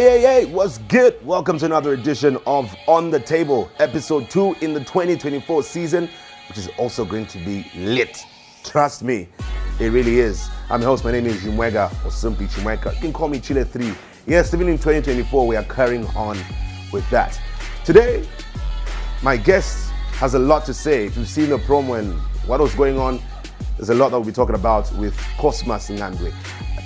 Hey, what's good? Welcome to another edition of On the Table, episode 2 in the 2024 season, which is also going to be lit. Trust me, it really is. I'm your host, my name is Chimweka, or simply Chimweka. You can call me Chile 3. Yes, even in 2024, we are carrying on with that. Today, my guest has a lot to say. If you've seen the promo and what was going on, there's a lot that we'll be talking about with Cosmas Ngandwe.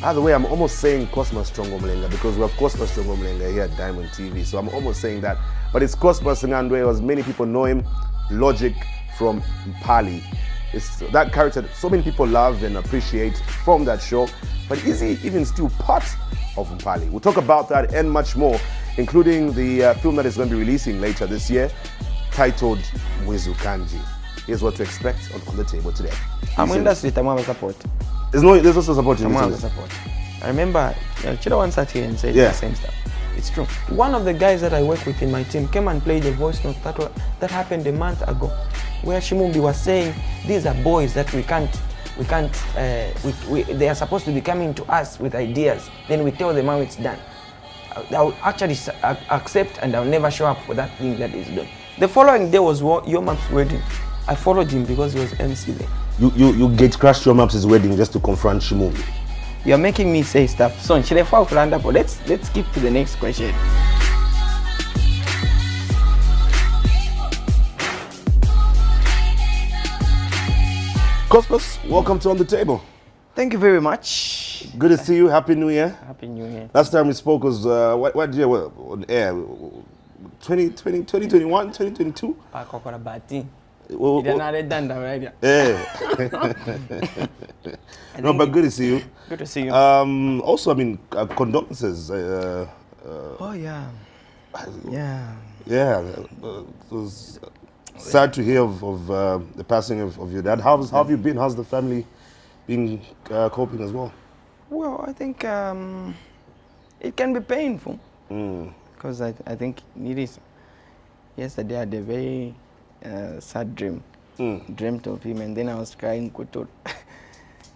By the way, I'm almost saying Cosmas Strongo Mlenga because we have Cosmas Strongo Mlenga here at Diamond TV. So I'm almost saying that. But it's Cosmas Ngandwe, as many people know him, Logic from Mpali. It's that character that so many people love and appreciate from that show. But is he even still part of Mpali? We'll talk about that and much more, including the film that is going to be releasing later this year, titled Mwizu Kanji. Here's what to expect on the table today. I'm industry Tamama support. There's also support in Tamama support. I remember Chida once sat here and said the same stuff. It's true. One of the guys that I work with in my team came and played a voice note that happened a month ago, where Shimumbi was saying these are boys that they are supposed to be coming to us with ideas. Then we tell them how it's done. I'll actually accept and I'll never show up for that thing that is done. The following day was Yomap's wedding. I followed him because he was MC there. You get crashed your Maps' wedding just to confront Shimumbi. You're making me say stuff. So let's skip to the next question. Cosmos, welcome to On the Table. Thank you very much. Good to see you. Happy New Year. Happy New Year. Last time we spoke was what year on air? 2021, 2022? No, but good to see you. Good to see you. Also, I mean, condolences. Oh yeah. Yeah. It was sad to hear of the passing of your dad. How have you been? How's the family been coping as well? Well, I think it can be painful because I think it is. Yesterday I had a very sad dream. Dreamt of him, and then I was crying.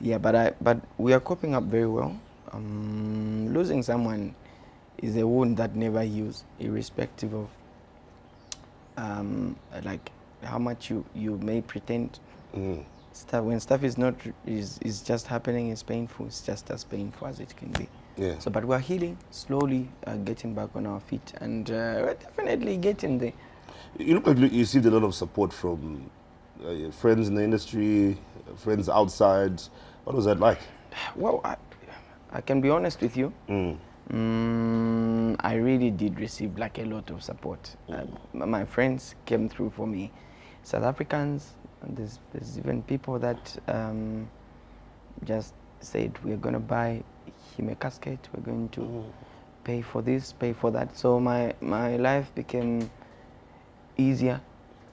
Yeah, but we are coping up very well. Losing someone is a wound that never heals, irrespective of like how much you may pretend. Stuff when stuff is not is just happening, it's painful. It's just as painful as it can be. Yeah. So, but we're healing slowly, getting back on our feet, and we're definitely getting there. You look like you received a lot of support from your friends in the industry, friends outside. What was that like? Well, I can be honest with you. I really did receive like a lot of support. My friends came through for me. South Africans, and there's even people that just said, we're going to buy him a casket, we're going to pay for this, pay for that. So my life became easier.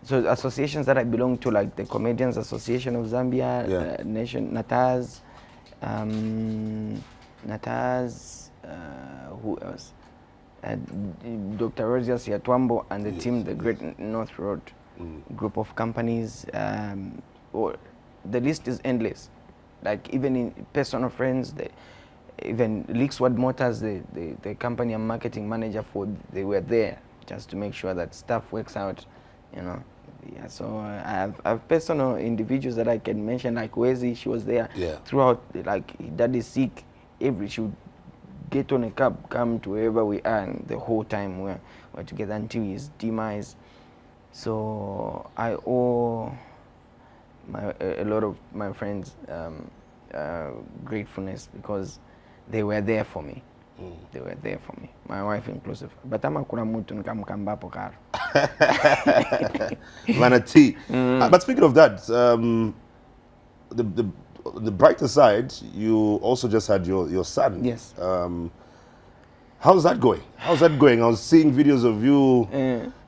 So associations that I belong to, like the Comedians Association of Zambia, Nation Nataz, who else? Dr. Rogers Yatwambo and the team, the Great North Road group of companies. Or the list is endless. Like even in personal friends, even Lixward Motors, the company I'm marketing manager for, they were there just to make sure that stuff works out, you know. Yeah, so I have personal individuals that I can mention, like Wezi, she was there throughout, like Dad is sick, she would get on a cab, come to wherever we are, and the whole time we're together until his demise. So I owe a lot of my friends gratefulness because they were there for me. They were there for me, my wife inclusive. But I'm a kuramutu nkambapo karo. Vanity. But speaking of that, the brighter side, you also just had your son. Yes. How's that going? I was seeing videos of you,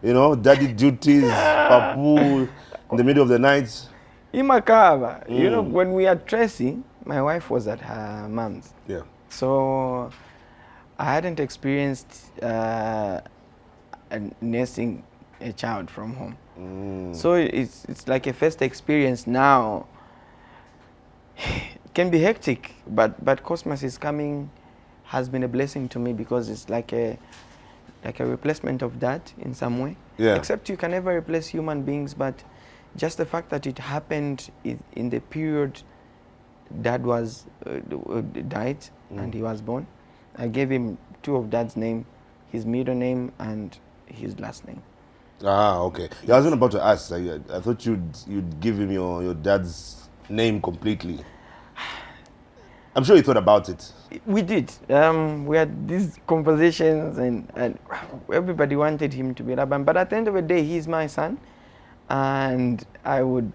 you know, daddy duties, papu, in the middle of the night. Imakava. You know, when we had Tracy, my wife was at her mom's. Yeah. So I hadn't experienced nursing a child from home. So it's like a first experience now. It can be hectic, but Cosmos is coming has been a blessing to me because it's like a replacement of dad in some way. Yeah. Except you can never replace human beings, but just the fact that it happened in the period dad was died and he was born, I gave him 2 of dad's name, his middle name and his last name. Ah, okay. Yeah, I wasn't about to ask. I thought you'd give him your dad's name completely. I'm sure you thought about it. We did. We had these conversations and everybody wanted him to be Laban. But at the end of the day, he's my son. And I would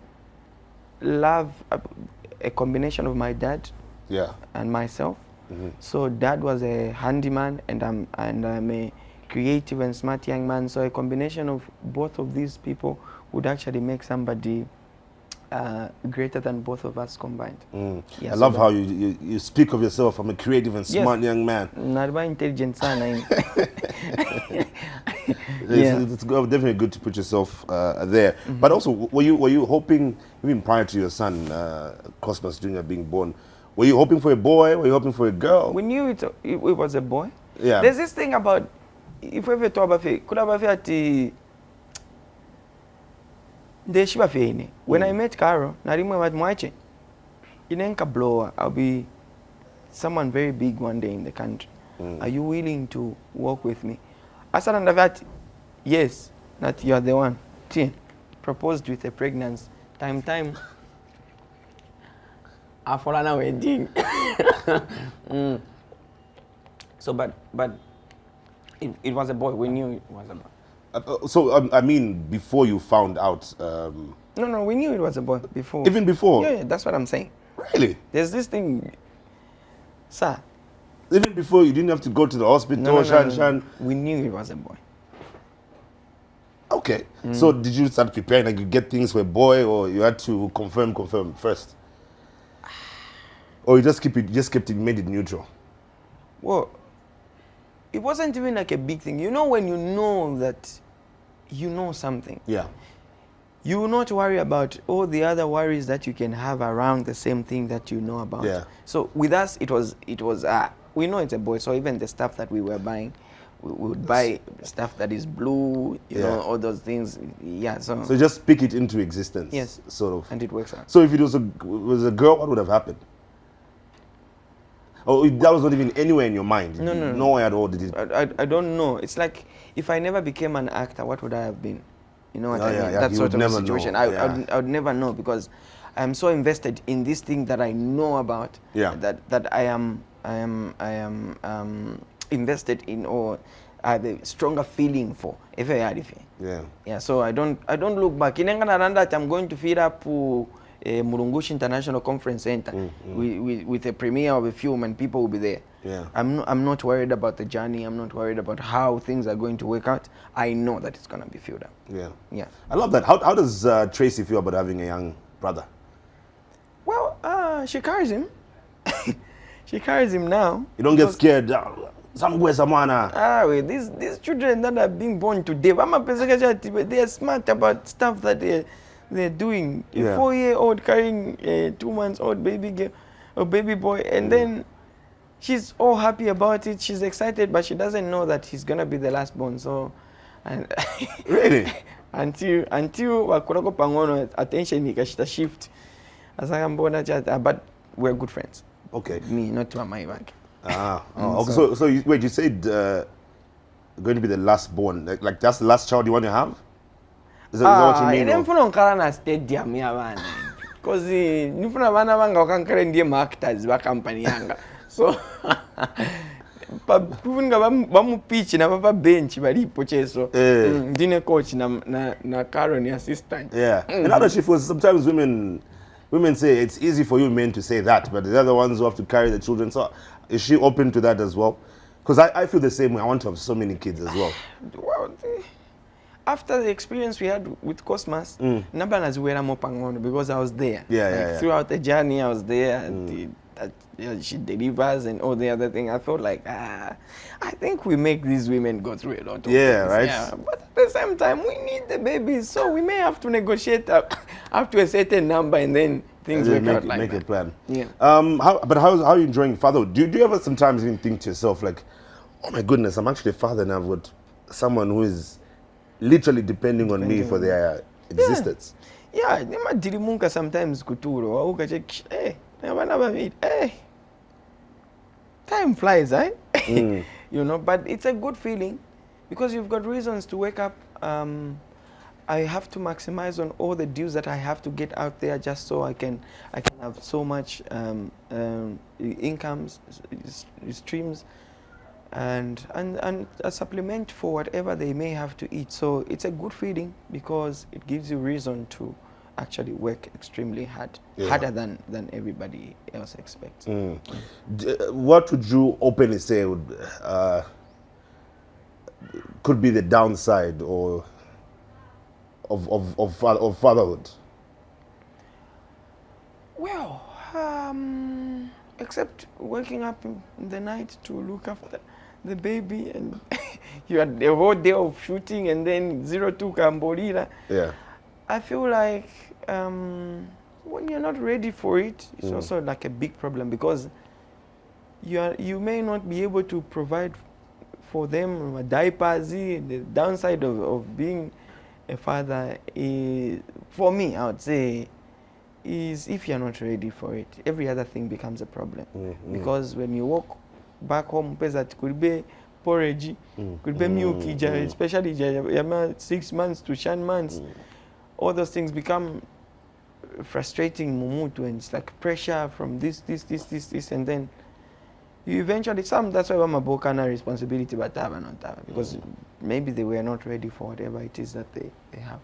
love a combination of my dad and myself. So dad was a handyman and I'm a creative and smart young man. So a combination of both of these people would actually make somebody greater than both of us combined. I love how you speak of yourself. I'm a creative and smart young man. Not by intelligent son. It's definitely good to put yourself there. But also, were you hoping, even prior to your son, Cosmas Jr. being born, were you hoping for a boy? Were you hoping for a girl? We knew it was a boy. Yeah. There's this thing about, if we ever talk about it, could have ati when I met Caro, narimwe wat mwache, inenka blower, I'll be someone very big one day in the country. Are you willing to work with me? I said, that yes, that you are the one. Proposed with a pregnancy. Time. I follow now wedding. So, but it was a boy. We knew it was a boy. I mean, before you found out. No, we knew it was a boy before. Even before? Yeah, that's what I'm saying. Really? There's this thing, sir. Even before, you didn't have to go to the hospital, no. We knew it was a boy. Okay. So did you start preparing, like you get things for a boy, or you had to confirm first? Or you just kept it, made it neutral? Well, it wasn't even like a big thing. You know when you know that you know something. Yeah. You will not worry about all the other worries that you can have around the same thing that you know about. Yeah. So with us, it was we know it's a boy, so even the stuff that we were buying, we would buy stuff that is blue, you know, all those things. Yeah. So just speak it into existence. Yes. Sort of. And it works out. So if it was a girl, what would have happened? Oh, that was not even anywhere in your mind. No. Nowhere at all did it. I don't know. It's like if I never became an actor, what would I have been? You know what I mean? Yeah, that sort of a situation. Know. I would never know because I'm so invested in this thing that I know about. Yeah. That I am invested in, or I have a stronger feeling for. Yeah. Yeah. So I don't look back. I'm going to feed up Murungushi International Conference Center with a premiere of a film, and people will be there. Yeah. I'm not worried about the journey. I'm not worried about how things are going to work out. I know that it's going to be filled up. Yeah. Yeah. I love that. How does Tracy feel about having a young brother? Well, she carries him. She carries him now. You don't get scared. These children that are being born today, they are smart about stuff that they're doing. A 4-year-old carrying a 2-month-old baby girl or baby boy, and then she's all happy about it. She's excited, but she doesn't know that he's gonna be the last born. So, and really, until wakurako pangono attention ikashita shift. But we're good friends. Okay. Me, not to my bank. Okay. So wait, you said going to be the last born. Like that's the last child you want to have? Is that what you mean? Na stadium yabana. Because nifuna bana banga okankare ndiye marketers ba company yanga. So kufunga bamu pitch na baba bench balipo cheso. Ndine coach na Karen assistant. Yeah. And other shift was sometimes women say it's easy for you men to say that, but the other ones who have to carry the children. So is she open to that as well? Because I feel the same way. I want to have so many kids as well. Well, after the experience we had with Cosmas, because I was there. Throughout the journey, I was there. And she delivers and all the other thing. I felt like, I think we make these women go through a lot of things. Right? Yeah, but at the same time, we need the babies, so we may have to negotiate up to a certain number and then things And work then out like make that. a plan. Yeah. How are you enjoying fatherhood? Do you ever sometimes even think to yourself like, oh my goodness, I'm actually a father and I've got someone who is literally depending on me Depending for on their existence? Yeah, nemadirimuka sometimes kuturo wauka check abana babiri time flies, eh? You know, but it's a good feeling because you've got reasons to wake up. I have to maximize on all the deals that I have to get out there just so I can have so much incomes, streams, and a supplement for whatever they may have to eat. So it's a good feeling because it gives you reason to actually work extremely hard, harder than everybody else expects. What would you openly say would, could be the downside or of fatherhood? Well, except waking up in the night to look after the baby and you had the whole day of shooting and then 02 Cambodia. Yeah. I feel like when you're not ready for it, it's also like a big problem because you may not be able to provide for them diapers. The downside of being a father is, for me, I would say, is if you're not ready for it, every other thing becomes a problem. Because when you walk back home, it could be porridge, could be milk, especially 6 months to 10 months. All those things become frustrating mumutu, and it's like pressure from this, and then you eventually that's why I'm a bokana responsibility, but not because maybe they were not ready for whatever it is that they have.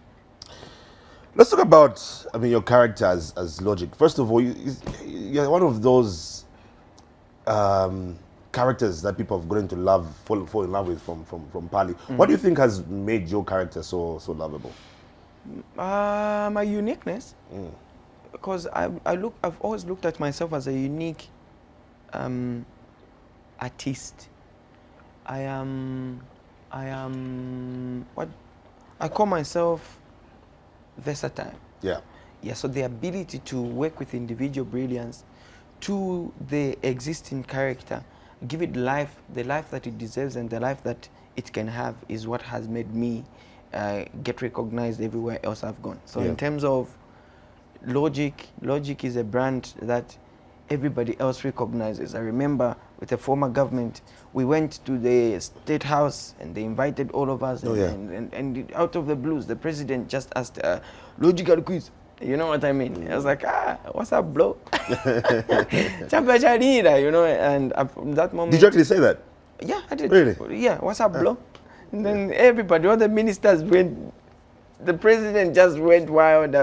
Let's talk about, I mean, your character as Logic. First of all, you're one of those characters that people have grown to love, fall in love with from Pali. What do you think has made your character so lovable? My uniqueness, because I've always looked at myself as a unique artist. I am what I call myself versatile. Yeah. Yeah, so the ability to work with individual brilliance to the existing character, give it life, the life that it deserves and the life that it can have is what has made me get recognized everywhere else I've gone. So in terms of Logic is a brand that everybody else recognizes. I remember with the former government, we went to the State House and they invited all of us. And out of the blues, the president just asked logical quiz. You know what I mean? I was like, what's up, bro? You know, and from that moment... Did you actually say that? Yeah, I did. Really? Yeah, what's up, bro? And then everybody, all the ministers went, the president just went wild.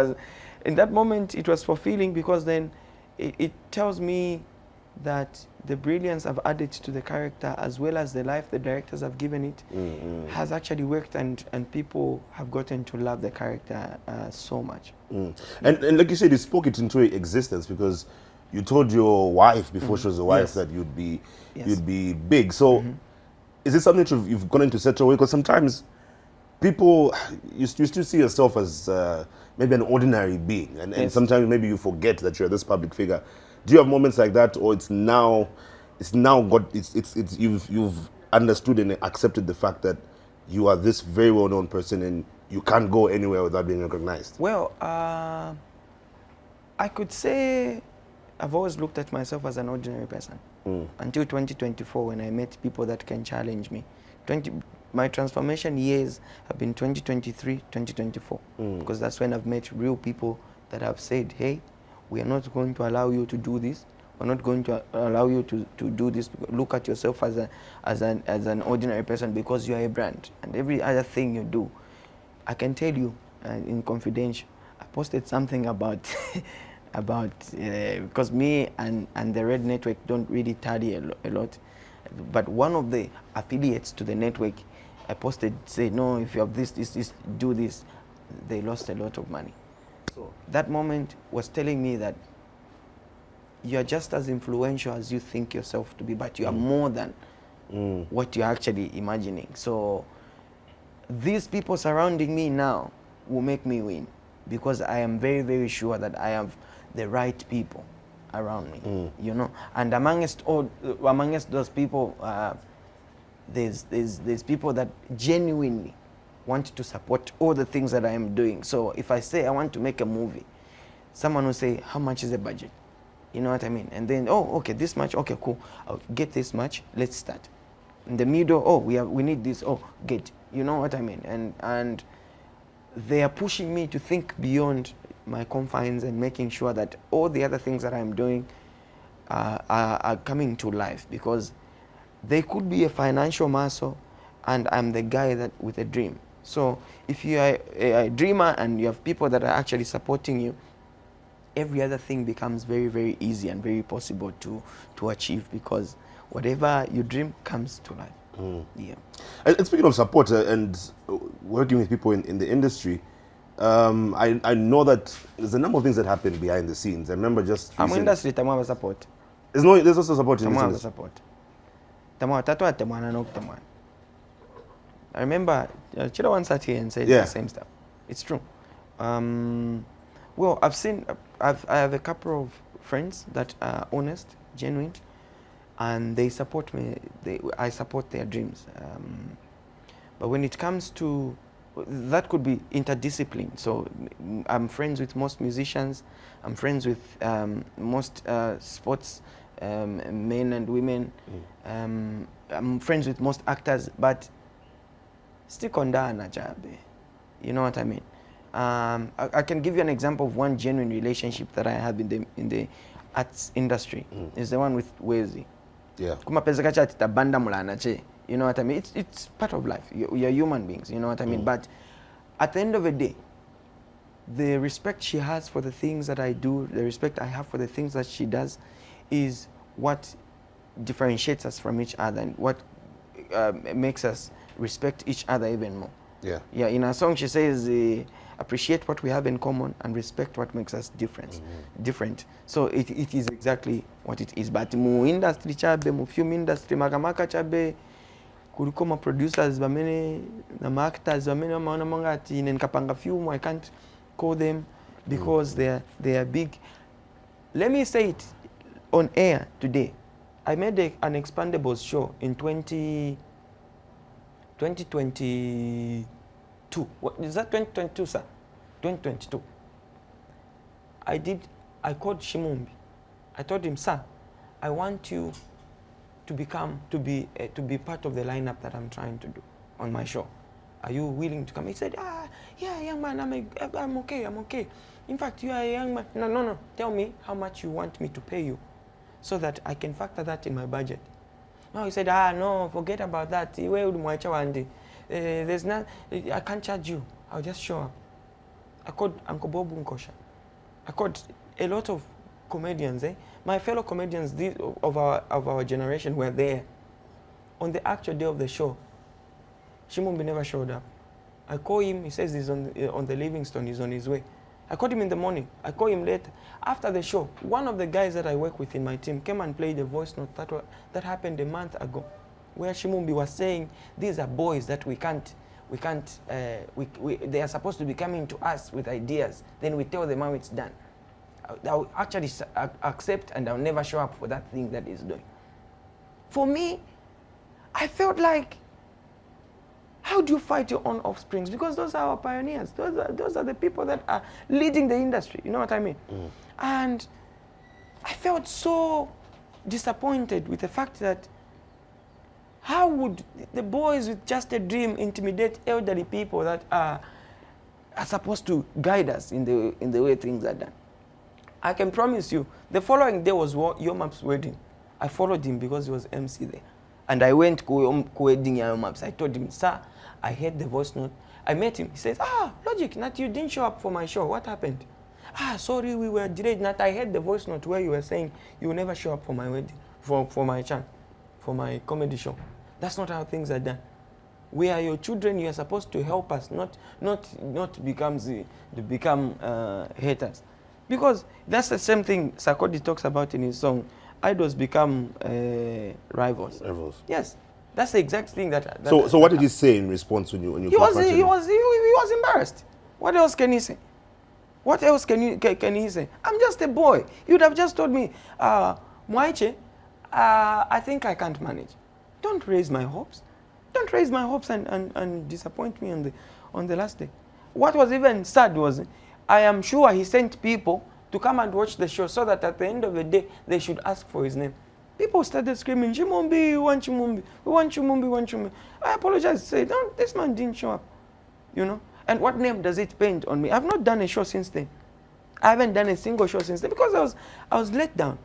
In that moment, it was fulfilling because then it tells me that the brilliance I've added to the character as well as the life the directors have given it has actually worked, and people have gotten to love the character so much. And like you said, you spoke it into existence because you told your wife before she was a wife that you'd be big. So is this something that you've gone into such a way? Because sometimes people, you still see yourself as maybe an ordinary being, and sometimes maybe you forget that you're this public figure. Do you have moments like that, or you've understood and accepted the fact that you are this very well-known person and you can't go anywhere without being recognized? Well, I could say I've always looked at myself as an ordinary person until 2024 when I met people that can challenge me. My transformation years have been 2023, 2024, because that's when I've met real people that have said, hey, we are not going to allow you to do this. We're not going to allow you to do this. Look at yourself as an ordinary person because you are a brand. And every other thing you do, I can tell you in confidential, I posted something about because me and the Red Network don't really tally a lot. But one of the affiliates to the network, I posted, say, no, if you have this, do this. They lost a lot of money. So that moment was telling me that you are just as influential as you think yourself to be, but you are more than what you're actually imagining. So these people surrounding me now will make me win because I am very, very sure that I have the right people around me, you know. And amongst those people, there's people that genuinely want to support all the things that I am doing. So if I say I want to make a movie, someone will say, how much is the budget? You know what I mean? And then, oh, okay, this much, okay, cool. I'll get this much, let's start. In the middle, oh, we need this, oh, get. You know what I mean? And they are pushing me to think beyond my confines and making sure that all the other things that I'm doing are coming to life, because they could be a financial muscle and I'm the guy that with a dream. So if you are a dreamer and you have people that are actually supporting you, every other thing becomes very, very easy and very possible to achieve, because whatever you dream comes to life. Yeah. And speaking of support and working with people in the industry, I know that there's a number of things that happen behind the scenes. I remember just I'm industry tamu support. There's also support in this Tamu industry. support. Tamu tatu atemwana no kutemwana. I remember Chida once sat here and said the same stuff. It's true. Well, I have a couple of friends that are honest, genuine, and they support me. I support their dreams. But when it comes to, that could be interdiscipline. So I'm friends with most musicians. I'm friends with most sports men and women. I'm friends with most actors, but stick on that najabe. You know what I mean? I can give you an example of one genuine relationship that I have in the arts industry. Is the one with Wezi. Yeah. You know what I mean? It's part of life. You're human beings. You know what I mean? But at the end of the day, the respect she has for the things that I do, the respect I have for the things that she does, is what differentiates us from each other and what makes us respect each other even more. Yeah. Yeah. In her song, she says, appreciate what we have in common and respect what makes us different. So it is exactly what it is. But mu industry chabe, mu film industry makamaka chabe, kuliko ma producers bamene na ma actors bamene maona manga ati nkapanga film, I can't call them because they are big. Let me say it on air today. I made an Expandables show in 2022. What is that? 2022, sir? 2022. I called Shimumbi. I told him, sir, I want you to be part of the lineup that I'm trying to do on my show. Are you willing to come? He said, yeah, young man, I'm okay. In fact, you are a young man. No. Tell me how much you want me to pay you so that I can factor that in my budget. No, he said, no, forget about that. There's not, I can't charge you. I'll just show up. I called Uncle Bob Nkosha. I called a lot of comedians. My fellow comedians of our generation were there. On the actual day of the show, Shimumbi never showed up. I call him, he says he's on the Livingston, he's on his way. I called him in the morning. I called him later. After the show, one of the guys that I work with in my team came and played a voice note that happened a month ago, where Shimumbi was saying, these are boys that they are supposed to be coming to us with ideas. Then we tell them how it's done. I'll actually accept and I'll never show up for that thing that he's doing. For me, I felt like, how do you fight your own offsprings? Because those are our pioneers. Those are the people that are leading the industry. You know what I mean? And I felt so disappointed with the fact that how would the boys with just a dream intimidate elderly people that are supposed to guide us in the way things are done? I can promise you, the following day was Yomap's wedding. I followed him because he was MC there. And I went to wedding Yomap's. I told him, sir, I heard the voice note. I met him. He says, Logic, Nat, you didn't show up for my show. What happened? Sorry, we were delayed. Nat, I heard the voice note where you were saying you will never show up for my wedding, for my chant, for my comedy show. That's not how things are done. We are your children. You are supposed to help us, not become haters. Because that's the same thing Sarkodie talks about in his song. Idols become rivals. Yes, that's the exact thing that. So what did he say in response when you he was embarrassed. What else can he say? What else can he say? I'm just a boy. You'd have just told me, Mwaiche, I think I can't manage. Don't raise my hopes. Don't raise my hopes and disappoint me on the last day. What was even sad was, I am sure he sent people to come and watch the show so that at the end of the day, they should ask for his name. People started screaming, Chimumbi, we want Chimumbi, we want Chimumbi, we want Chimumbi. I apologize, say, no, this man didn't show up, you know. And what name does it paint on me? I've not done a show since then. I haven't done a single show since then because I was let down.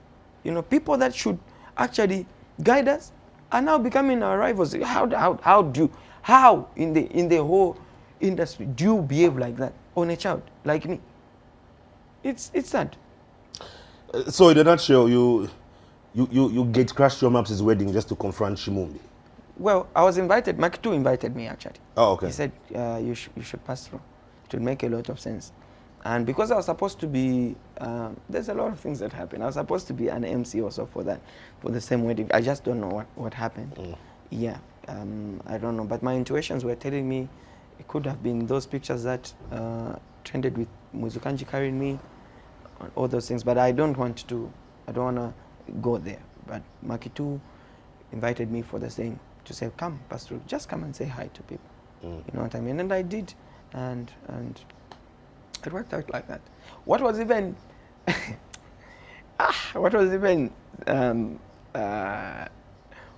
You know, people that should actually guide us are now becoming our rivals. How in the whole industry do you behave like that on a child like me? It's sad. So in a nutshell, you gate crashed your Maps' wedding just to confront Chimumbi. Well, I was invited. Mark 2 invited me actually. Oh, okay. He said you should pass through. It would make a lot of sense. And because I was supposed to be, there's a lot of things that happen. I was supposed to be an MC also for the same wedding. I just don't know what happened. Yeah, I don't know. But my intuitions were telling me it could have been those pictures that trended with Muzukanji carrying me, all those things. But I don't want to go there. But Makitu invited me for the same, to say, come, pass through. Just come and say hi to people. You know what I mean? And I did. And it worked out like that. What was even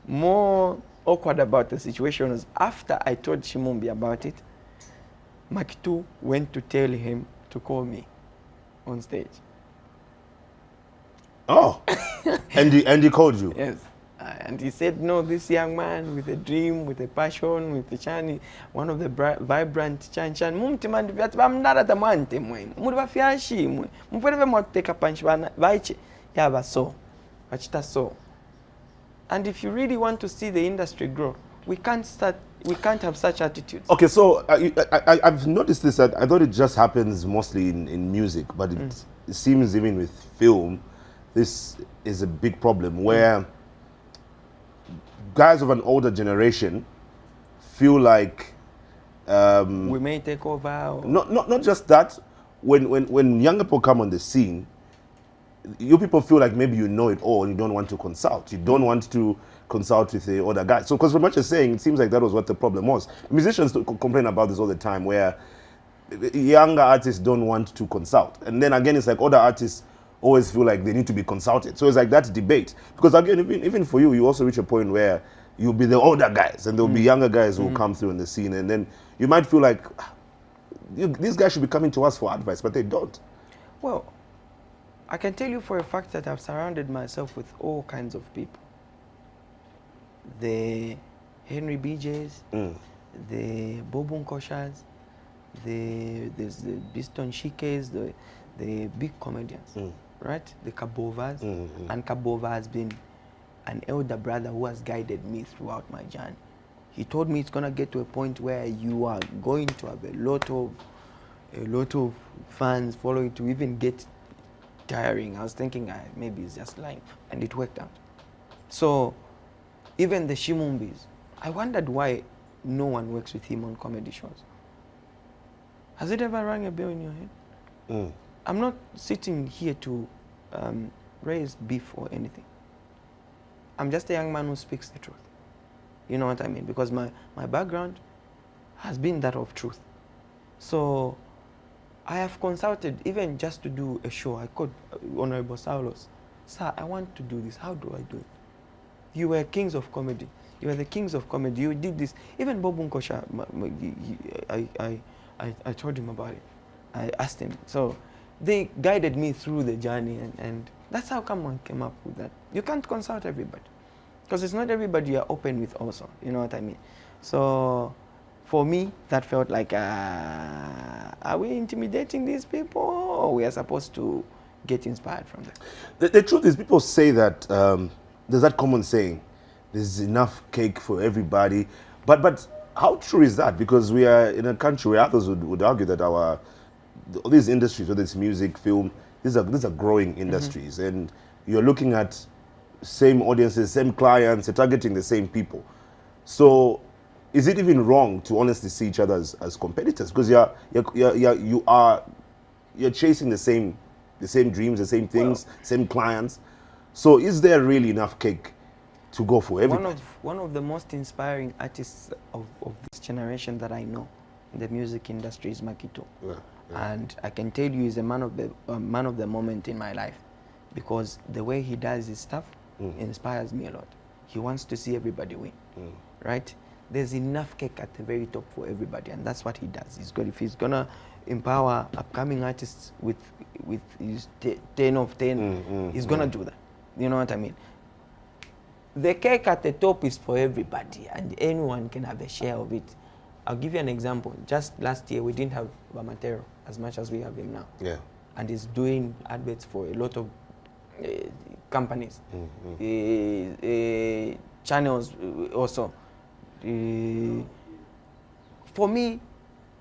more awkward about the situation was after I told Chimumbi about it, Makitu went to tell him to call me on stage. Oh, and he called you? Yes. And he said, no, this young man with a dream, with a passion, with a chani, one of the vibrant chan, mumtimandi vyati vamnara tamante mwenu. Muri vafyashi mwe. Mupweleve mwateka panchi vaiche. Yava so. Vachita so. And if you really want to see the industry grow, we can't have such attitudes. Okay, so I've noticed this. I thought it just happens mostly in music, but it seems even with film, this is a big problem where guys of an older generation feel like we may take over. Or not just that. When younger people come on the scene, you people feel like maybe you know it all and you don't want to consult. You don't want to consult with the other guys. So, because from what you're saying, it seems like that was what the problem was. Musicians complain about this all the time, where younger artists don't want to consult, and then again, it's like other artists always feel like they need to be consulted. So it's like that debate. Because again, even for you also reach a point where you'll be the older guys and there'll be younger guys who will come through in the scene, and then you might feel like these guys should be coming to us for advice, but they don't. Well, I can tell you for a fact that I've surrounded myself with all kinds of people. The Henry BJs, the Bobun Koshas, there's the Biston Shikes, the big comedians, right? The Kabovas. And Kabova has been an elder brother who has guided me throughout my journey. He told me it's going to get to a point where you are going to have a lot of fans following to even get tiring. I was thinking maybe it's just lying, and it worked out. So even the Chimumbis, I wondered why no one works with him on comedy shows. Has it ever rang a bell in your head? I'm not sitting here to raise beef or anything. I'm just a young man who speaks the truth. You know what I mean? Because my background has been that of truth. So I have consulted, even just to do a show. I called Honorable Saulos. Sir, I want to do this. How do I do it? You were kings of comedy. You were the kings of comedy. You did this. Even Bob Nkosha, I told him about it. I asked him. So they guided me through the journey, and that's how I came up with that. You can't consult everybody, because it's not everybody you're open with also. You know what I mean? So for me, that felt like, are we intimidating these people, or we are supposed to get inspired from them? The truth is, people say that there's that common saying, there's enough cake for everybody. But how true is that? Because we are in a country where others would argue that these industries, whether it's music, film, these are growing industries, and you're looking at same audiences, same clients, you're targeting the same people. So is it even wrong to honestly see each other as competitors? Because you are you're chasing the same dreams, the same things, same clients. So is there really enough cake to go for everybody? One of the most inspiring artists of this generation that I know in the music industry is Makito. Yeah. And I can tell you he's a man of the moment in my life, because the way he does his stuff inspires me a lot. He wants to see everybody win, right? There's enough cake at the very top for everybody, and that's what he does. He's good. If he's gonna empower upcoming artists with his 10 of 10, he's gonna do that. You know what I mean? The cake at the top is for everybody, and anyone can have a share of it. I'll give you an example. Just last year, we didn't have Bamatero as much as we have him now. Yeah. And he's doing adverts for a lot of companies, channels also. For me,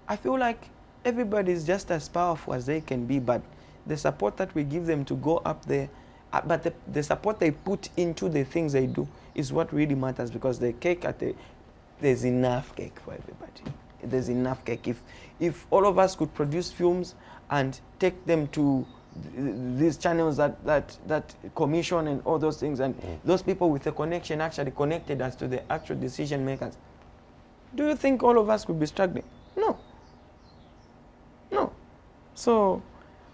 I feel like everybody is just as powerful as they can be, but the support that we give them to go up there, but the support they put into the things they do is what really matters, because the cake there's enough cake for everybody. There's enough cake. If all of us could produce films and take them to these channels that commission and all those things, and those people with a connection actually connected us to the actual decision makers, do you think all of us could be struggling? No. So,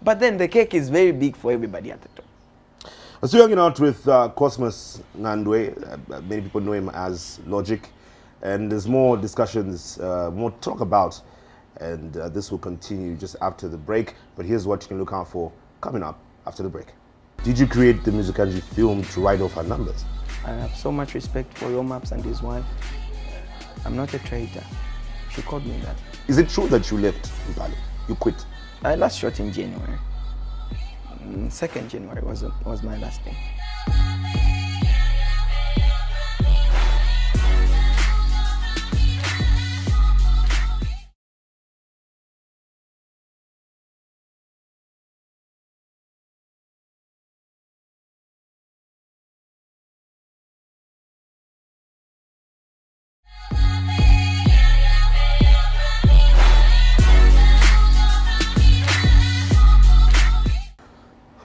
but then the cake is very big for everybody at the top. I'm still hanging out with Cosmas Nandwe. Many people know him as Logic. And there's more discussions, more to talk about. And this will continue just after the break. But here's what you can look out for coming up after the break. Did you create the Music Country film to write off our numbers? I have so much respect for Yomaps and his wife. I'm not a traitor. She called me that. Is it true that you left Mpale? You quit? I last shot in January. 2nd January was my last day.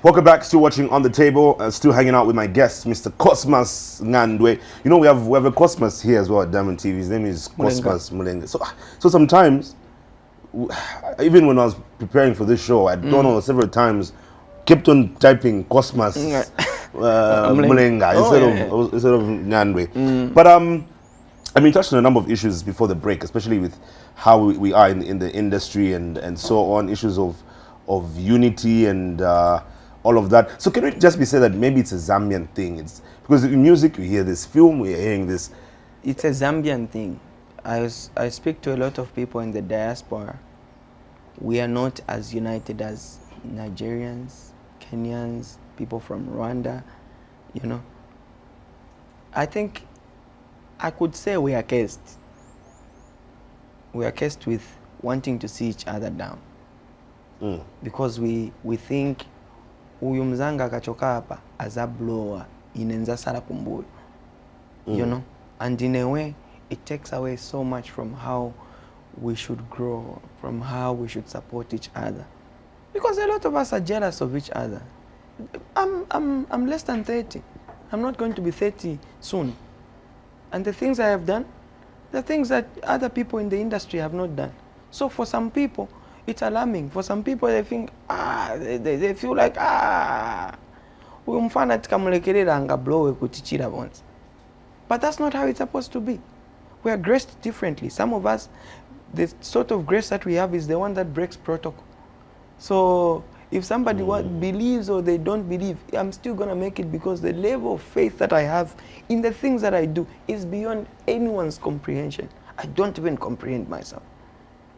Welcome back, still watching On the Table, still hanging out with my guest, Mr. Cosmas Nandwe. You know, we have a Cosmas here as well at Diamond TV. His name is Cosmas Mulenga. So sometimes, even when I was preparing for this show, I don't know, several times, kept on typing Cosmas Mulenga instead of Nandwe. But I mean, touched on a number of issues before the break, especially with how we are in the industry and so on, issues of unity and all of that. So can it just be said that maybe it's a Zambian thing? It's because in music we hear this, film we're hearing this. It's a Zambian thing. I speak to a lot of people in the diaspora. We are not as united as Nigerians, Kenyans, people from Rwanda, you know. I think I could say we are cursed. We are cursed with wanting to see each other down. Because we think uyu mzanga akachoka hapa as a blower inenza sala kumbuyo, you know, and in a way it takes away so much from how we should grow, from how we should support each other, because a lot of us are jealous of each other. I'm less than 30. I'm not going to be 30 soon, and the things I have done, the things that other people in the industry have not done. So for some people it's alarming. For some people, they think, they feel like, huyu mfana tikamulekelera angablowe kutichira bonzi. But that's not how it's supposed to be. We are graced differently. Some of us, the sort of grace that we have is the one that breaks protocol. So if somebody believes or they don't believe, I'm still going to make it, because the level of faith that I have in the things that I do is beyond anyone's comprehension. I don't even comprehend myself.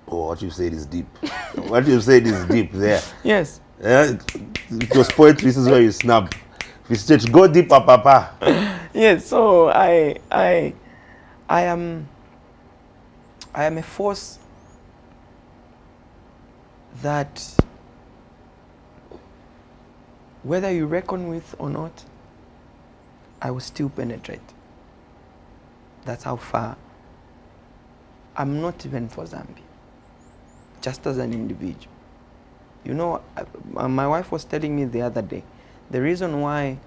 Oh, what you said is deep. What you said is deep there. Yes. It was poetry. This is where you snap. If you stretch, go deeper, papa. Yes. So I am a force that, whether you reckon with or not, I will still penetrate. That's how far. I'm not even for Zambia. Just as an individual, You know, my wife was telling me the other day, the reason why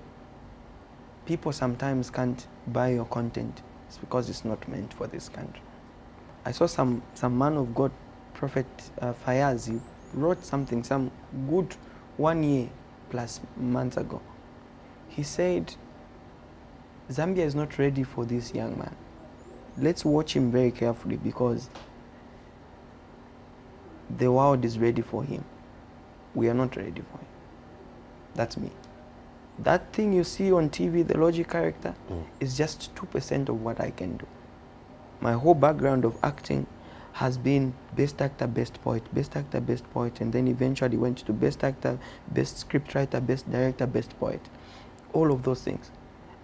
people sometimes can't buy your content is because it's not meant for this country. I saw some man of God, Prophet Fayaz, he wrote something, some good 1 year plus months ago. He said, Zambia is not ready for this young man. Let's watch him very carefully because the world is ready for him. We are not ready for him. That's me. That thing you see on TV, the Logic character, is just 2% of what I can do. My whole background of acting has been best actor, best poet, and then eventually went to best actor, best scriptwriter, best director, best poet. All of those things.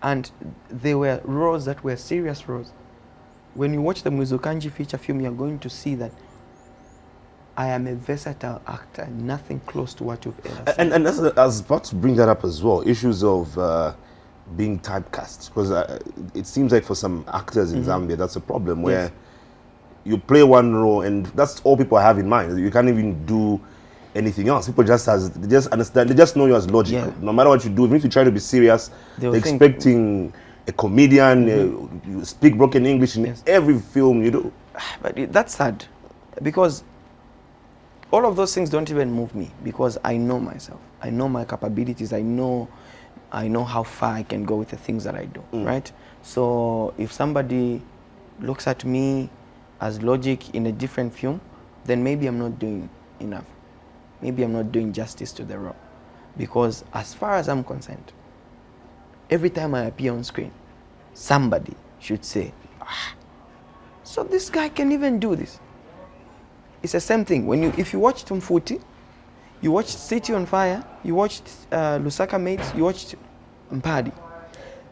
And they were roles that were serious roles. When you watch the Muzukanji feature film, you're going to see that I am a versatile actor, nothing close to what you've ever seen. And I was about to bring that up as well, issues of being typecast. Because it seems like for some actors in Zambia, that's a problem where you play one role and that's all people have in mind. You can't even do anything else. People they just understand, they just know you as Logic. Yeah. No matter what you do, even if you try to be serious, they're expecting a comedian, you speak broken English in every film you do. But that's sad, because all of those things don't even move me, because I know myself. I know my capabilities. I know how far I can go with the things that I do, right? So if somebody looks at me as Logic in a different film, then maybe I'm not doing enough. Maybe I'm not doing justice to the role. Because as far as I'm concerned, every time I appear on screen, somebody should say, so this guy can even do this. It's the same thing. If you watched Mfuti, you watched City on Fire, you watched Lusaka Mates, you watched Mpadi.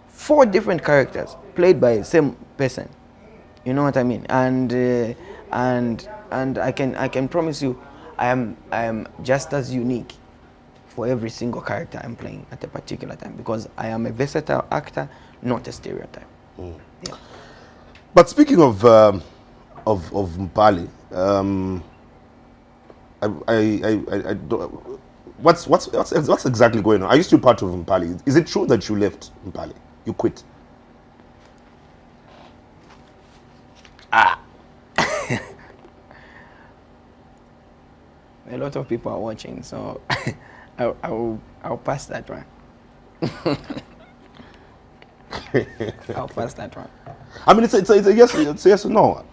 4 different characters played by the same person. You know what I mean? And I can promise you, I am just as unique for every single character I'm playing at a particular time, because I am a versatile actor, not a stereotype. Yeah. But speaking of Mpali, I don't, what's exactly going on? Are you still part of Mpali? Is it true that you left Mpali? You quit? A lot of people are watching, so I'll pass that one. I'll pass that one. I mean, it's a yes, it's a yes or no.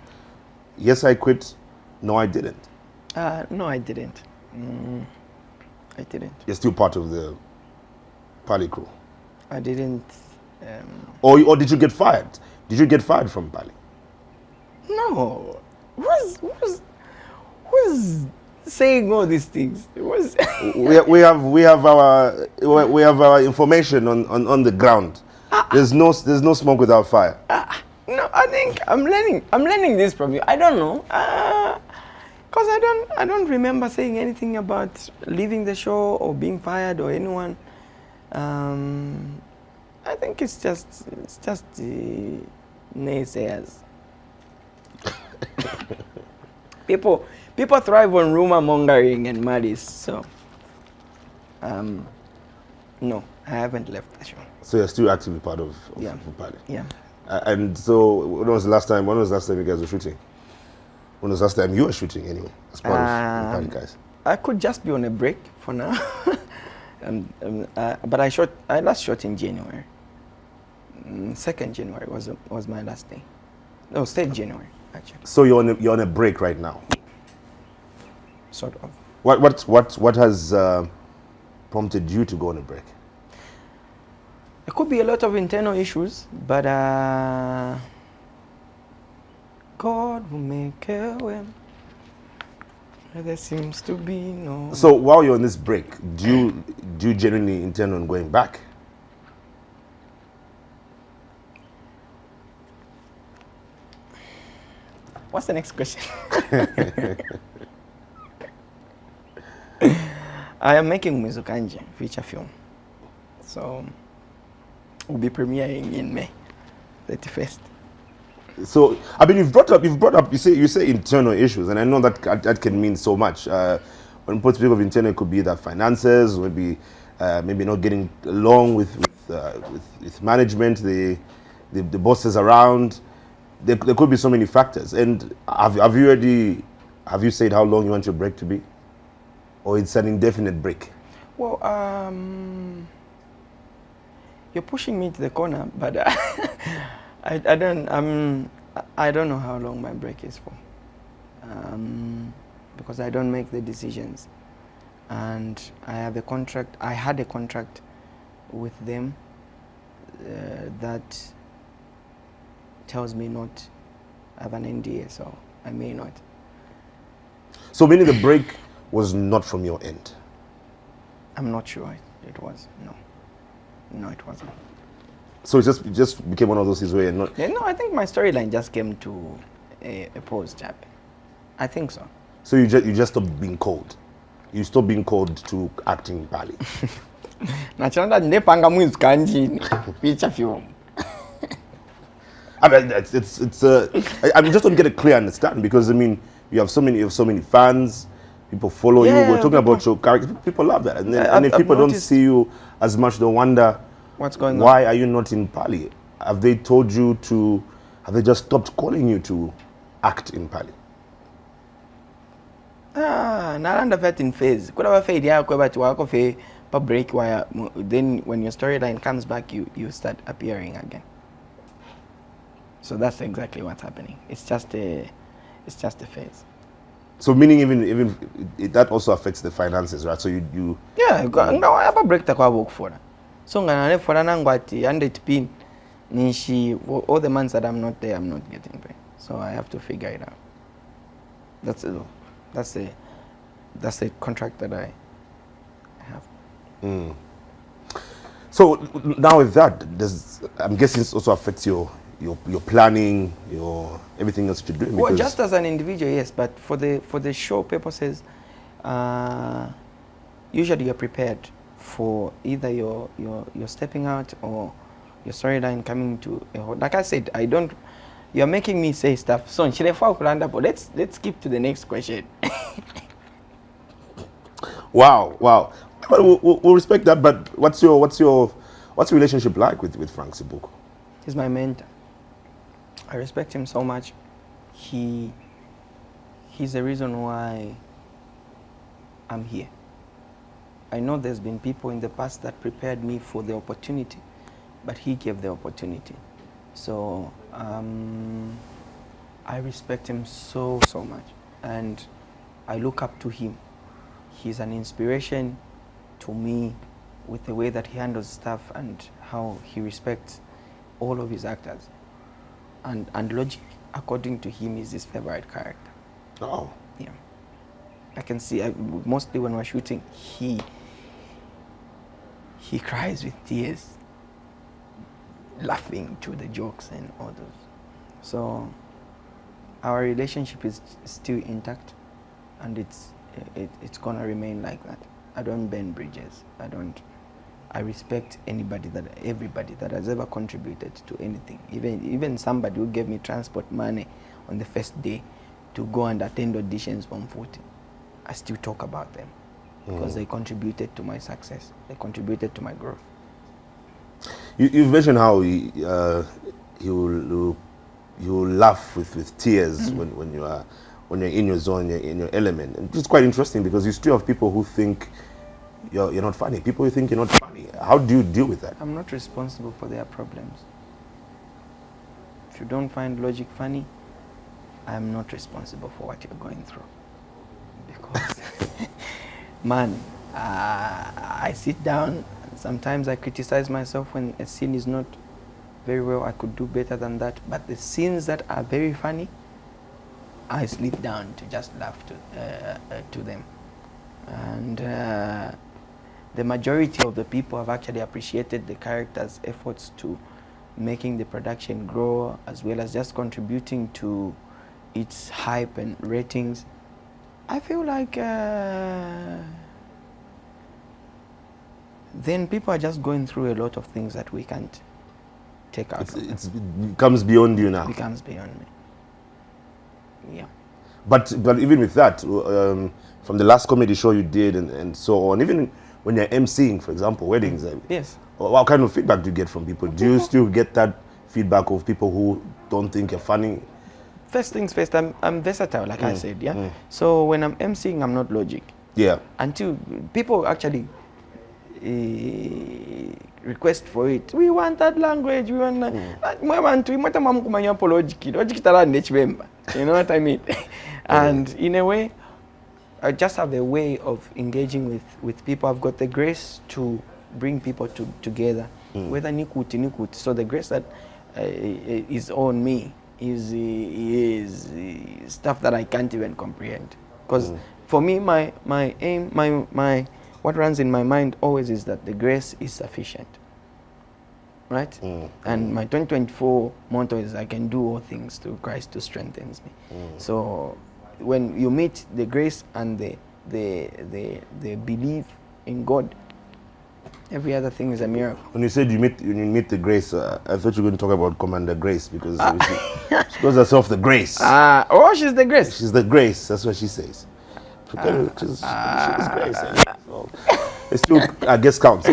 Yes, I quit. No, I didn't. No, I didn't. I didn't. You're still part of the Pali crew. I didn't. Or did you get fired? Did you get fired from Pali? No. Who's saying all these things? we have our information on the ground. There's no smoke without fire. No, I think I'm learning this from you. I don't know, cause I don't remember saying anything about leaving the show or being fired or anyone. I think it's just the naysayers. People thrive on rumor mongering and malice. So, no, I haven't left the show. So you're still actively part of Pali. Yeah. And so, when was the last time you guys were shooting? When was the last time you were shooting anyway, as part of Pali guys? I could just be on a break for now. But I last shot in January. 2nd January was my last day. No, 3rd January actually. So you're on a break right now. Sort of. What has prompted you to go on a break? It could be a lot of internal issues, but God will make a way. There seems to be no. So while you're on this break, do you genuinely intend on going back? What's the next question? I am making Mizukanji feature film, so we'll be premiering in May 31st. So I mean, you've brought up. You say internal issues, and I know that can mean so much. when people speak of internal, it could be that finances, maybe not getting along with management, the bosses around. There could be so many factors. And have you said how long you want your break to be, or it's an indefinite break? Well, you're pushing me to the corner, but I don't know how long my break is for, because I don't make the decisions, and I had a contract with them that tells me not to have an NDA, so I may not. So meaning the break was not from your end? I'm not sure it was. No, it wasn't. So it just became one of those things where you're not... Yeah, no, I think my storyline just came to a pause, chap. I think so. So you just stopped being called? You stopped being called to acting in Pali? Nachanda ndepanga mwizi kanjini picha film. I mean, I'm just don't get a clear understanding, because I mean, you have so many fans, people follow you. We're talking about your character. People love that, and if people don't see you as much, they wonder what's going on. Why are you not in Pali? Have they told you to? Have they just stopped calling you to act in Pali? Naranda vet in phase. Could have fade yeah, but work of a break where then when your storyline comes back, you start appearing again. So that's exactly what's happening. It's just a phase. So meaning even that also affects the finances, right? So you no, I have a break that I work for. So ngana for nangwati 100 pin nishi all the months that I'm not there, I'm not getting paid. So I have to figure it out. That's the contract that I have. Mm. So now with that, I'm guessing it also affects your planning, your everything else you're doing. Well, just as an individual, yes, but for the show purposes, usually you're prepared for either you're stepping out or your storyline coming to a halt. Like I said, you're making me say stuff. So let's skip to the next question. Wow. But we'll respect that. But what's your relationship like with Frank Sibuko? He's my mentor. I respect him so much. He's the reason why I'm here. I know there's been people in the past that prepared me for the opportunity, but he gave the opportunity. So I respect him so much, and I look up to him. He's an inspiration to me with the way that he handles stuff and how he respects all of his actors. And Logic, according to him, is his favorite character. Oh. Yeah. I can see, mostly when we're shooting, he cries with tears, laughing to the jokes and all those. So our relationship is still intact, and it's gonna remain like that. I don't burn bridges. I respect everybody that has ever contributed to anything. Even somebody who gave me transport money on the first day to go and attend auditions from 40. I still talk about them because they contributed to my success. They contributed to my growth. You've mentioned how he will laugh with tears when you're in your zone, you're in your element. And it's quite interesting because you still have people who think you're not funny. People who think you're not funny. How do you deal with that? I'm not responsible for their problems. If you don't find Logic funny, I'm not responsible for what you're going through. Because, man, I sit down, and sometimes I criticize myself when a scene is not very well. I could do better than that. But the scenes that are very funny, I sleep down to just laugh to them. And the majority of the people have actually appreciated the character's efforts to making the production grow, as well as just contributing to its hype and ratings. I feel like then people are just going through a lot of things that we can't take out. It becomes beyond you now. It becomes beyond me. Yeah. But even with that, from the last comedy show you did and so on, even when you're emceeing, for example, weddings, Yes. what kind of feedback do you get from people? Do you still get that feedback of people who don't think you're funny? First things first, I'm versatile, like I said, yeah. So when I'm emceeing, I'm not logic. Yeah. Until people actually request for it. We want that language. We want that. You know what I mean? And in a way, I just have a way of engaging with people. I've got the grace to bring people together, whether nikuti. So the grace that is on me is stuff that I can't even comprehend. Because for me, my aim, my what runs in my mind always is that the grace is sufficient. Right? And my 2024 motto is I can do all things through Christ who strengthens me. So when you meet the grace and the belief in God, every other thing is a miracle. When you said you meet the grace, I thought you were going to talk about Commander Grace because she calls herself the grace. She's the grace. She's the grace. That's what she says. She's grace. So, it still, I guess, counts.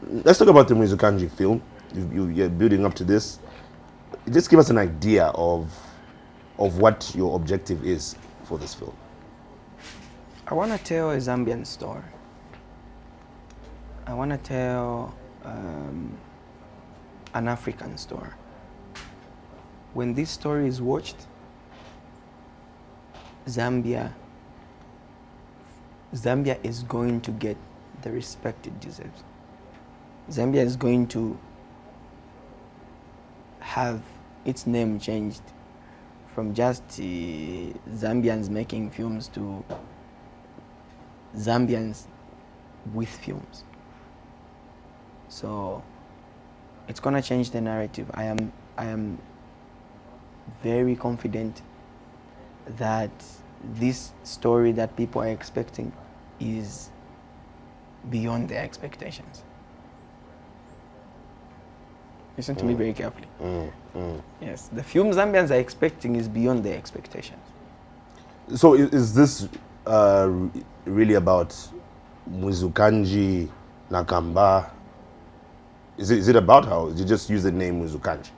Let's talk about the Muzukanji film. You're building up to this. Just give us an idea of what your objective is for this film. I want to tell a Zambian story. I want to tell an African story. When this story is watched, Zambia is going to get the respect it deserves. Zambia is going to have its name changed from just Zambians making films to Zambians with films. So it's gonna change the narrative. I am very confident that this story that people are expecting is beyond their expectations. Listen to me very carefully. Yes, the film Zambians are expecting is beyond their expectations. So is this really about Muzukanji Nakamba? Is it about how? Did you just use the name Muzukanji?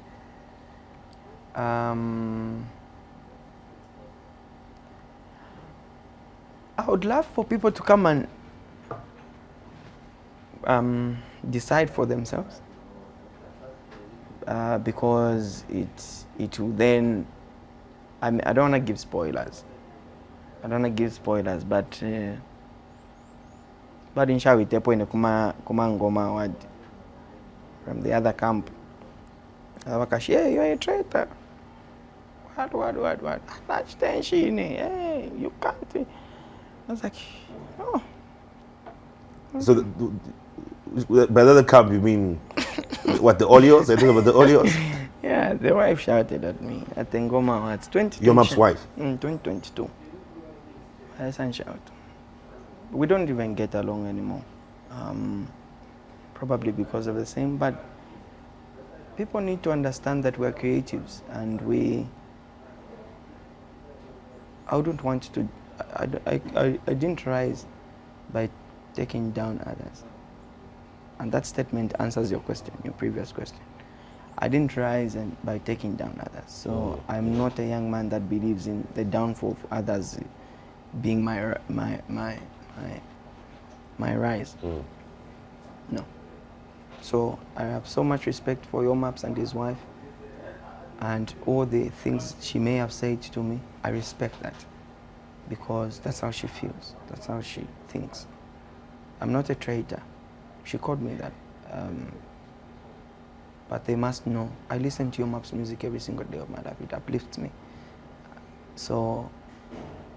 I would love for people to come and decide for themselves. Because it will then, I don't want to give spoilers. But in Shawitepo in Kumangoma word from the other camp. Wakashi, hey, you're a traitor. What? That's tension. Hey, you can't. I was like, oh. So by the other camp, you mean what, the Olios? I think about the Olios? Yeah, the wife shouted at me at Ngoma. It's 2020. Your mom's wife? 2022. My son shouted. We don't even get along anymore. Probably because of the same, but people need to understand that we're creatives and I wouldn't want to, I didn't rise by taking down others. And that statement answers your question, your previous question. I didn't rise by taking down others. So I'm not a young man that believes in the downfall of others being my rise. No. So I have so much respect for Yomaps and his wife and all the things she may have said to me. I respect that because that's how she feels. That's how she thinks. I'm not a traitor. She called me that. But they must know, I listen to Yomaps music every single day of my life. It uplifts me. So,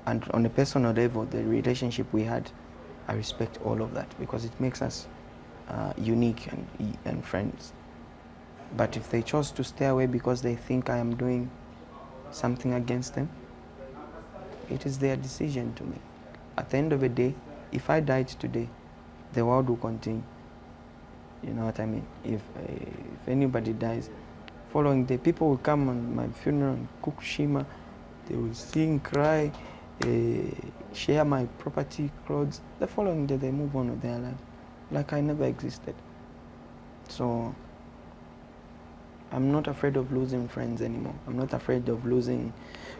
and on a personal level, the relationship we had, I respect all of that because it makes us unique and friends. But if they chose to stay away because they think I am doing something against them, it is their decision to make. At the end of the day, if I died today, the world will continue. You know what I mean? If anybody dies, following day, people will come on my funeral and cook shima. they will sing, cry, share my property, clothes. The following day they move on with their life, like I never existed. So I'm not afraid of losing friends anymore. I'm not afraid of losing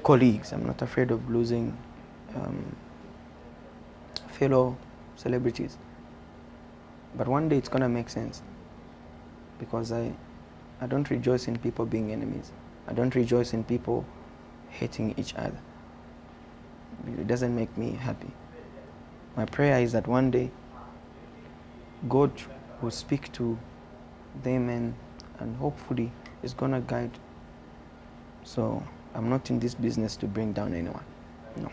colleagues. I'm not afraid of losing fellow celebrities. But one day it's gonna make sense, because I don't rejoice in people being enemies. I don't rejoice in people hating each other. It doesn't make me happy. My prayer is that one day God will speak to them and hopefully is gonna guide. So I'm not in this business to bring down anyone. No.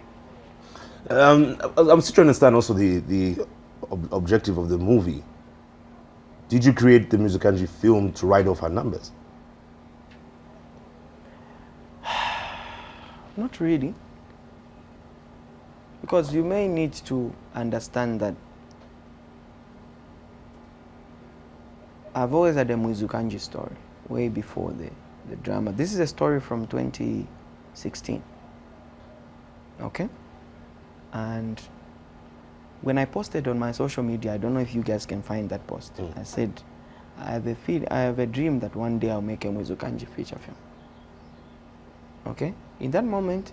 I'm still trying to understand also the objective of the movie. Did you create the Musikanji film to write off her numbers? Not really. Because you may need to understand that I've always had a Musikanji story way before the drama. This is a story from 2016. Okay? And when I posted on my social media, I don't know if you guys can find that post. I said, I have a dream that one day I'll make a Musikanji feature film. Okay? In that moment,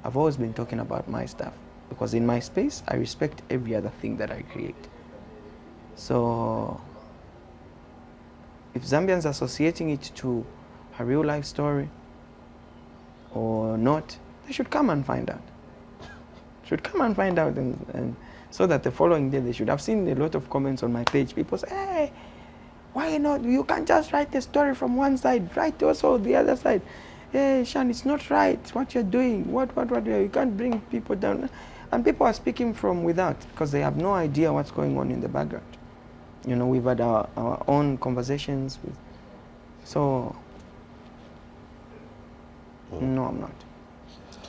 I've always been talking about my stuff, because in my space, I respect every other thing that I create. So if Zambians are associating it to a real life story or not, they should come and find out. Should come and find out, and so that the following day they should have seen a lot of comments on my page. People say, hey, why not? You can't just write the story from one side, write also the other side. Hey, Shan, it's not right what you're doing. What, you can't bring people down. And people are speaking from without, because they have no idea what's going on in the background. You know, we've had our own conversations with, so, no, I'm not.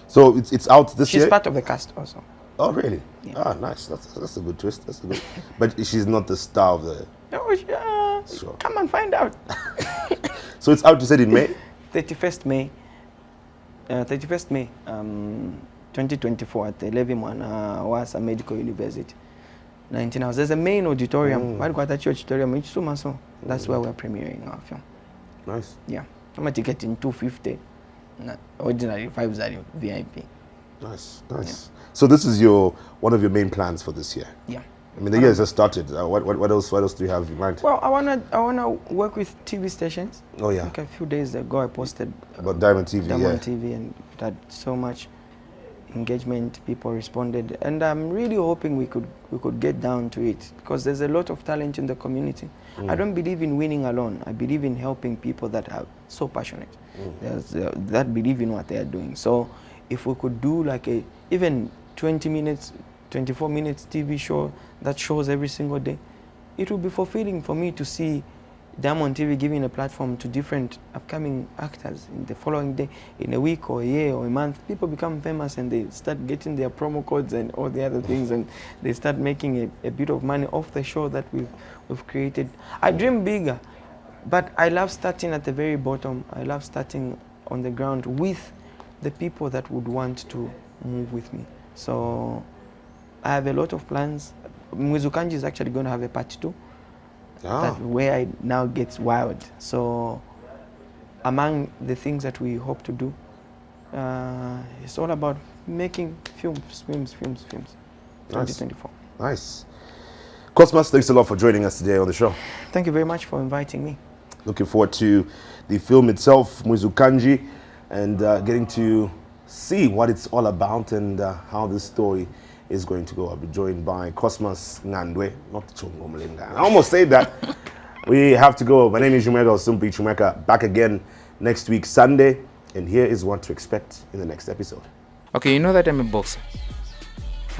So it's out this year? She's part of the cast also. Oh, really? Yeah. Ah, nice. That's a good twist. That's a good. But she's not the star of the. Oh, Sure. Come and find out. So it's out, you said, in May? 31st May, 2024 at the Levi-Mwana Wasa Medical University. 19 hours. There's a main auditorium. Auditorium. That's where we're premiering our film. Nice. Yeah. I'm a ticket in 250. Ordinary 5 VIP. Nice. Yeah. So this is one of your main plans for this year? Yeah. I mean, the year has just started. What else do you have in mind? Well, I wanna work with TV stations. Oh yeah. Like a few days ago, I posted about Diamond TV. Diamond TV, and it had so much engagement. People responded, and I'm really hoping we could get down to it, because there's a lot of talent in the community. I don't believe in winning alone. I believe in helping people that are so passionate. There's that believe in what they are doing. So if we could do like even 20 minutes, 24 minutes TV show that shows every single day, it will be fulfilling for me to see Diamond TV giving a platform to different upcoming actors in the following day, in a week or a year or a month. People become famous and they start getting their promo codes and all the other things, and they start making a bit of money off the show that we've created. I dream bigger, but I love starting at the very bottom. I love starting on the ground with the people that would want to move with me. So I have a lot of plans. Mwizukanji is actually going to have a part 2. That where it now gets wild. So among the things that we hope to do, it's all about making films. 2024. Nice. Cosmas, thanks a lot for joining us today on the show. Thank you very much for inviting me. Looking forward to the film itself, Mwizukanji, and getting to see what it's all about and how this story is going to go. I'll be joined by Cosmas Ngandwe, not Chongo Mlinga. I almost said that. We have to go. My name is Chimweka, back again next week, Sunday, and here is what to expect in the next episode. Okay, you know that I'm a boxer.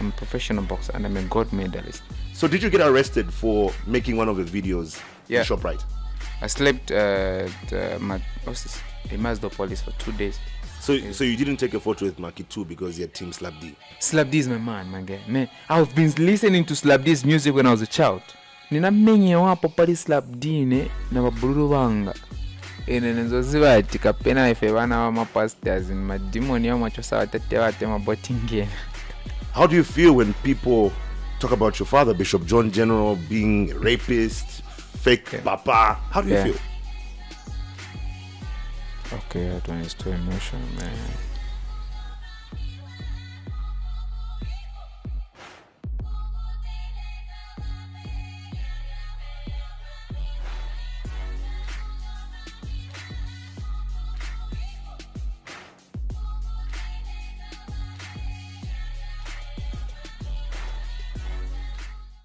I'm a professional boxer and I'm a gold medalist. So did you get arrested for making one of your videos in ShopRite? I slept at Mazda Police for 2 days. So you didn't take a photo with Maki 2 because you're Team Slap D? Slap D is my man, my guy. Man, I've been listening to Slap D's music when I was a child. Nina menye wapo pali Slap D ne na waburu wanga. ine nizoziva ati kapena ife vana vamapastors madhimoni yamachosa vatate vate mabotingena. How do you feel when people talk about your father, Bishop John General, being a rapist, fake papa? How do you feel? Okay, that one is too emotional, man.